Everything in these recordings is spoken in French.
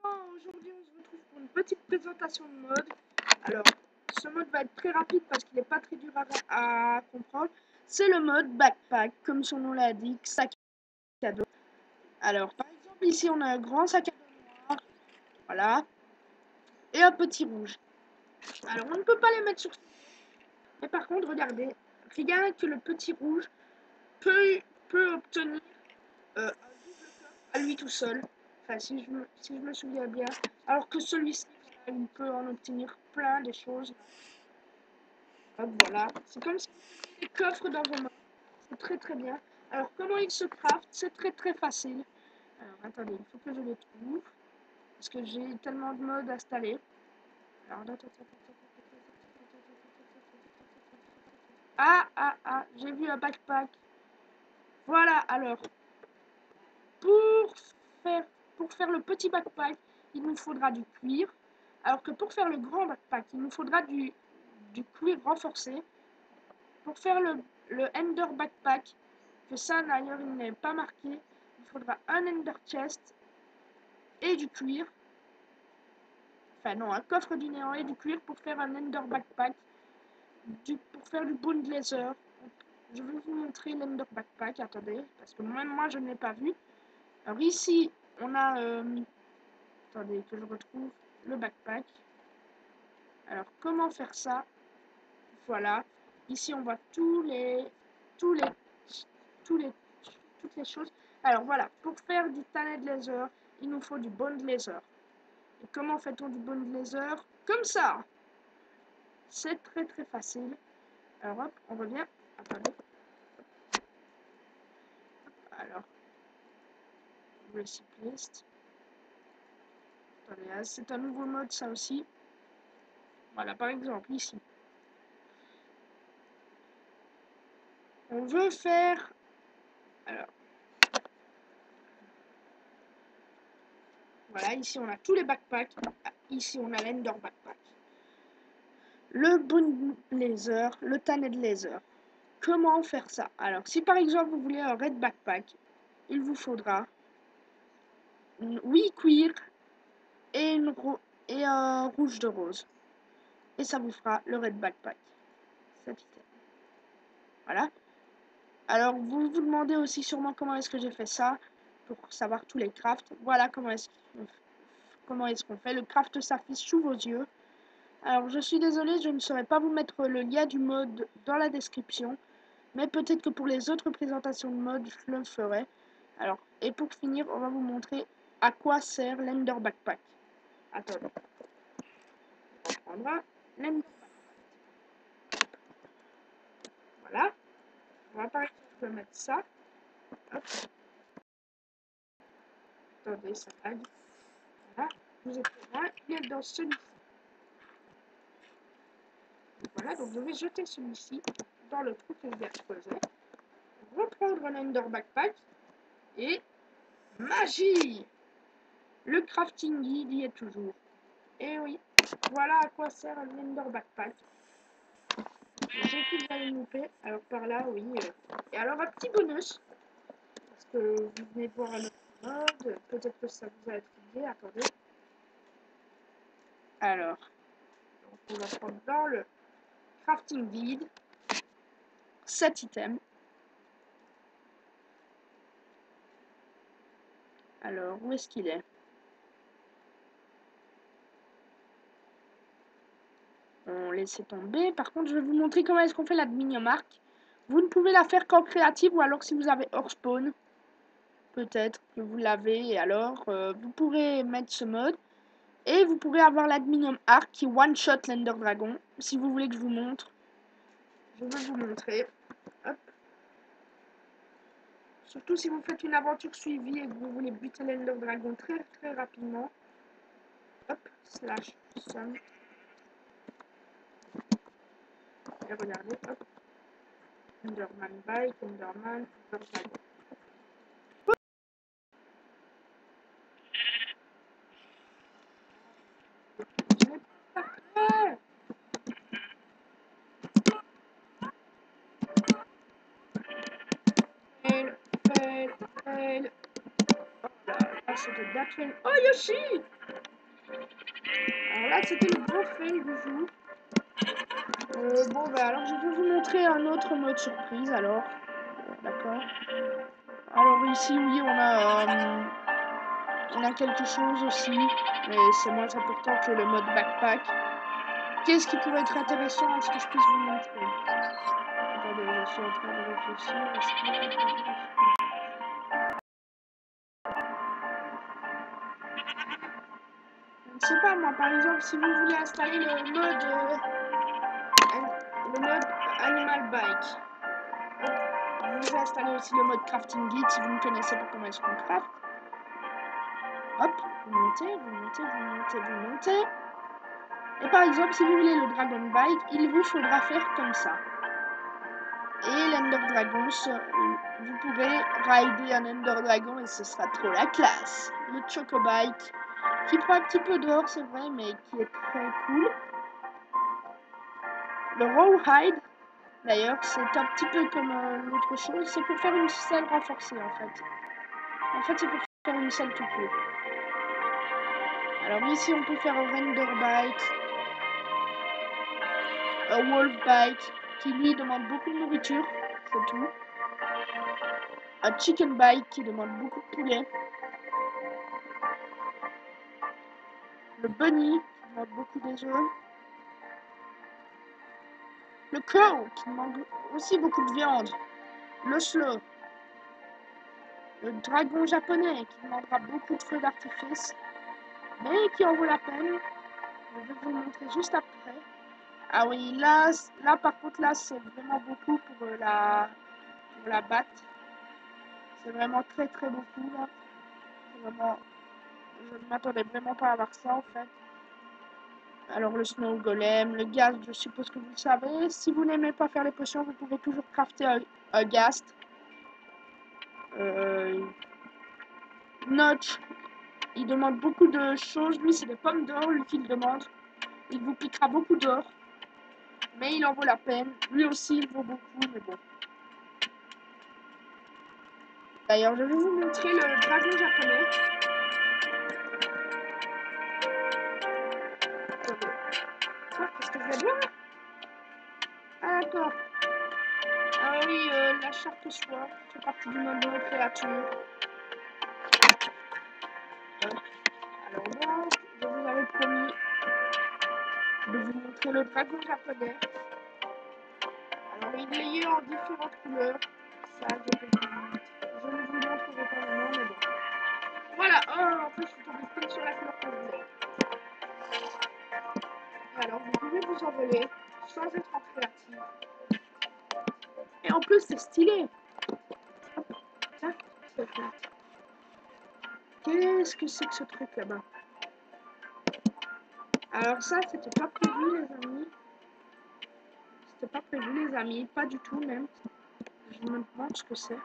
Aujourd'hui, on se retrouve pour une petite présentation de mode. Alors, ce mode va être très rapide parce qu'il n'est pas très dur à comprendre. C'est le mode backpack, comme son nom l'indique, sac à dos. Alors, par exemple, ici, on a un grand sac à dos noir, voilà, et un petit rouge. Alors, on ne peut pas les mettre sur... Mais par contre, regardez, rien que le petit rouge peut obtenir un double coffre à lui tout seul. Enfin, si je me souviens bien. Alors que celui-ci, voilà, il peut en obtenir plein de choses. Hop, voilà. C'est comme si vous aviez des coffres dans vos mains. C'est très très bien. Alors, comment il se craft? C'est très très facile. Alors, attendez, il faut que je les trouve. Parce que j'ai tellement de modes installés. Alors, j'ai vu un backpack. Voilà, alors, pour faire le petit backpack, il nous faudra du cuir. Alors que pour faire le grand backpack, il nous faudra du cuir renforcé. Pour faire le Ender backpack, que ça d'ailleurs il n'est pas marqué, il faudra un Ender chest et du cuir. Enfin non, un coffre du néant et du cuir pour faire un Ender backpack. Pour faire du bone blazer. Je vais vous montrer l'Ender backpack, attendez, parce que même moi je ne l'ai pas vu. Alors ici, on a... attendez, que je retrouve le backpack. Alors, comment faire ça? Voilà. Ici, on voit toutes les choses. Alors, voilà. Pour faire du Tanned Laser, il nous faut du Bone Laser. Et comment fait-on du Bone Laser? Comme ça. C'est très, très facile. Alors, hop, on revient. Attendez. Alors, Recipe List. Attendez, c'est un nouveau mode, ça aussi. Voilà, par exemple, ici. On veut faire... Alors... Voilà, ici, on a tous les backpacks. Ici, on a l'Ender Backpack. Le Bone Laser, le Tanned Laser. Comment faire ça? Alors, si par exemple, vous voulez un Red Backpack, il vous faudra 8 cuir et un rouge de rose. Et ça vous fera le Red Backpack. Cet item. Voilà. Alors, vous vous demandez aussi sûrement comment est-ce que j'ai fait ça, pour savoir tous les crafts. Voilà comment est-ce qu'on fait. Le craft s'affiche sous vos yeux. Alors, je suis désolée, je ne saurais pas vous mettre le lien du mode dans la description. Mais peut-être que pour les autres présentations de mode, je le ferai. Alors, et pour finir, on va vous montrer à quoi sert l'Ender Backpack. Attendez. On prendra l'Ender Backpack. Voilà. On va par exemple mettre ça. Hop. Attendez, ça lag. Voilà. Vous êtes là. Il est dans celui-ci. Voilà, donc je vais jeter celui-ci dans le trou que je viens de creuser. Reprendre l'Ender Backpack. Et magie! Le crafting guide y est toujours. Et oui, voilà à quoi sert un Ender Backpack. J'ai cru que j'allais me louper. Alors par là, oui. Et alors un petit bonus. Parce que vous venez de voir un autre mode. Peut-être que ça vous a intrigué. Attendez. Alors, donc on va prendre dans le crafting guide 7 items. Alors, où est-ce qu'il est? On laisse tomber. Par contre, je vais vous montrer comment est-ce qu'on fait l'adminium arc. Vous ne pouvez la faire qu'en créative ou alors si vous avez hors spawn. Peut-être que vous l'avez et alors vous pourrez mettre ce mode. Et vous pourrez avoir l'adminium arc qui one-shot l'Ender Dragon. Si vous voulez que je vous montre. Je vais vous montrer. Hop. Surtout si vous faites une aventure suivie et que vous voulez buter l'Ender Dragon très très rapidement. Hop. Slash sum. Et regardez. Hop. Enderman bike. Enderman. Ender Dragon. c'était That Fail. Oh, Yoshi! Alors là, c'était le gros fail du jour. Bon, bah alors je vais vous montrer un autre mode surprise, alors. D'accord. Alors ici, oui, on a quelque chose aussi, mais c'est moins important que le mode backpack. Qu'est-ce qui pourrait être intéressant à ce que je puisse vous montrer? Attendez, je suis en train de réfléchir. Est-ce qu'il y a quelque chose? Je ne sais pas, moi, par exemple, si vous voulez installer le mode Animal Bike, vous pouvez installer aussi le mode Crafting Guide si vous ne connaissez pas comment est-ce qu'on craft. Hop, vous montez, vous montez, vous montez, vous montez. Et par exemple, si vous voulez le Dragon Bike, il vous faudra faire comme ça. Et l'Ender Dragon, vous pourrez rider un Ender Dragon et ce sera trop la classe. Le Choco Bike, qui prend un petit peu d'or, c'est vrai, mais qui est très cool. Le Rawhide, d'ailleurs, c'est un petit peu comme l'autre chose, c'est pour faire une selle renforcée en fait. En fait, c'est pour faire une selle tout court. Alors ici, on peut faire un Render Bike, un Wolf Bike, qui lui demande beaucoup de nourriture, c'est tout. Un Chicken Bike qui demande beaucoup de poulet. Le Bunny qui demande beaucoup des œufs. Le Cow qui demande aussi beaucoup de viande. Le Slow. Le Dragon japonais qui demandera beaucoup de feux d'artifice, mais qui en vaut la peine. Je vais vous le montrer juste après. Ah oui, là par contre, là, c'est vraiment beaucoup pour la batte. C'est vraiment très très beaucoup, là. Vraiment, je ne m'attendais vraiment pas à avoir ça, en fait. Alors, le Snow Golem, le Ghast, je suppose que vous le savez. Si vous n'aimez pas faire les potions, vous pouvez toujours crafter un Ghast. Notch, il demande beaucoup de choses. Lui, c'est des pommes d'or, lui, qu'il demande. Il vous piquera beaucoup d'or. Mais il en vaut la peine. Lui aussi, il vaut beaucoup, mais bon. D'ailleurs, je vais vous montrer le dragon japonais. Quoi, qu'est-ce que je vais dire? Ah, d'accord. Ah oui, la Sharp Sword fait partie du mode de créature. Alors donc, je vous avais promis de vous montrer le dragon japonais. Alors, il est en différentes couleurs. Ça, je ne vous montrerai pas maintenant, mais bon. Voilà, oh, en fait, je suis tombée pile sur la couleur que je voulais. Et alors, vous pouvez vous envoler sans être en créative. Et en plus, c'est stylé. Ça, c'est fait. Qu'est-ce que c'est que ce truc là-bas? Alors ça, c'était pas prévu, les amis. C'était pas prévu, les amis. Pas du tout, même. Je me demande ce que c'est.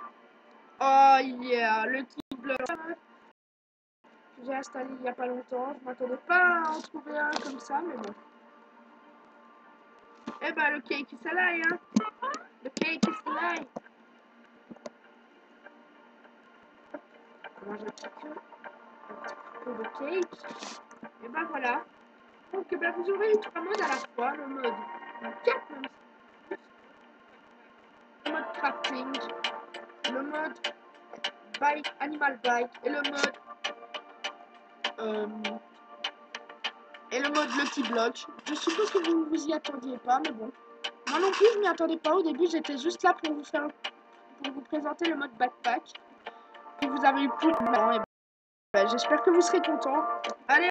Oh, yeah, le Keyblade que j'ai installé il y a pas longtemps. Je m'attendais pas à en trouver un comme ça, mais bon. Eh ben, le cake is alive, hein. Le cake is alive. On mange un petit peu de cake. Et ben voilà. Donc, ben, vous aurez eu 3 modes à la fois. Le mode 4 même. Le mode crafting. Le mode bike, animal bike. Et le mode Lucky Block. Je suppose que vous ne vous y attendiez pas, mais bon. Moi non plus, je m'y attendais pas. Au début, j'étais juste là pour vous présenter le mode backpack. Que vous avez eu plus de temps. Et ben, j'espère que vous serez contents. Allez!